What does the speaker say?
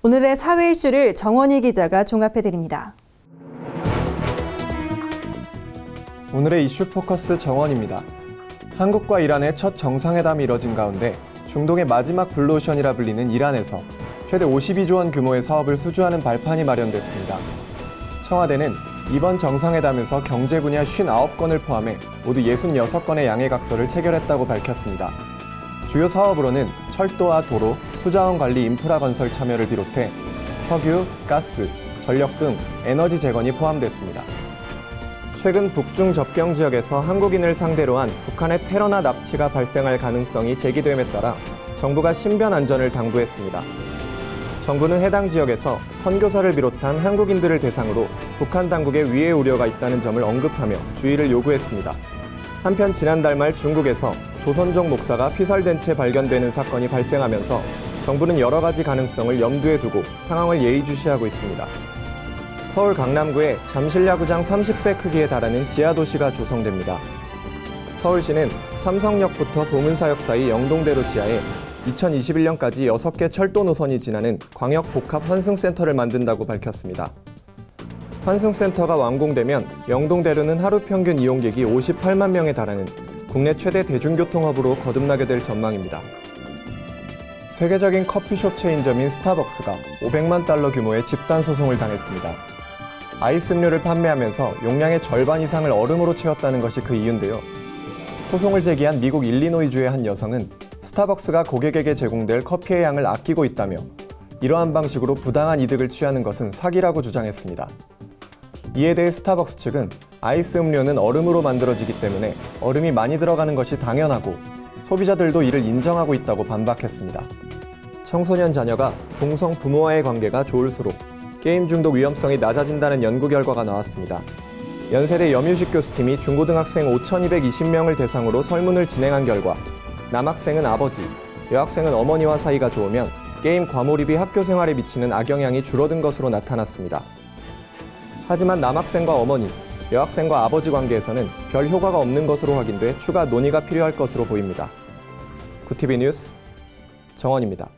오늘의 사회 이슈를 정원희 기자가 종합해드립니다. 오늘의 이슈 포커스 정원입니다. 한국과 이란의 첫 정상회담이 이뤄진 가운데 중동의 마지막 블루오션이라 불리는 이란에서 최대 52조 원 규모의 사업을 수주하는 발판이 마련됐습니다. 청와대는 이번 정상회담에서 경제 분야 59건을 포함해 모두 66건의 양해각서를 체결했다고 밝혔습니다. 주요 사업으로는 철도와 도로, 수자원 관리 인프라 건설 참여를 비롯해 석유, 가스, 전력 등 에너지 재건이 포함됐습니다. 최근 북중 접경 지역에서 한국인을 상대로 한 북한의 테러나 납치가 발생할 가능성이 제기됨에 따라 정부가 신변 안전을 당부했습니다. 정부는 해당 지역에서 선교사를 비롯한 한국인들을 대상으로 북한 당국의 위해 우려가 있다는 점을 언급하며 주의를 요구했습니다. 한편 지난달 말 중국에서 조선족 목사가 피살된 채 발견되는 사건이 발생하면서 정부는 여러 가지 가능성을 염두에 두고 상황을 예의주시하고 있습니다. 서울 강남구에 잠실야구장 30배 크기에 달하는 지하도시가 조성됩니다. 서울시는 삼성역부터 보문사역 사이 영동대로 지하에 2021년까지 6개 철도 노선이 지나는 광역복합 환승센터를 만든다고 밝혔습니다. 환승센터가 완공되면 영동대로는 하루 평균 이용객이 58만 명에 달하는 국내 최대 대중교통허브로 거듭나게 될 전망입니다. 세계적인 커피숍 체인점인 스타벅스가 500만 달러 규모의 집단 소송을 당했습니다. 아이스 음료를 판매하면서 용량의 절반 이상을 얼음으로 채웠다는 것이 그 이유인데요. 소송을 제기한 미국 일리노이주의 한 여성은 스타벅스가 고객에게 제공될 커피의 양을 아끼고 있다며 이러한 방식으로 부당한 이득을 취하는 것은 사기라고 주장했습니다. 이에 대해 스타벅스 측은 아이스 음료는 얼음으로 만들어지기 때문에 얼음이 많이 들어가는 것이 당연하고 소비자들도 이를 인정하고 있다고 반박했습니다. 청소년 자녀가 동성 부모와의 관계가 좋을수록 게임 중독 위험성이 낮아진다는 연구 결과가 나왔습니다. 연세대 염유식 교수팀이 중고등학생 5,220명을 대상으로 설문을 진행한 결과 남학생은 아버지, 여학생은 어머니와 사이가 좋으면 게임 과몰입이 학교 생활에 미치는 악영향이 줄어든 것으로 나타났습니다. 하지만 남학생과 어머니, 여학생과 아버지 관계에서는 별 효과가 없는 것으로 확인돼 추가 논의가 필요할 것으로 보입니다. 구티비 뉴스 정원입니다.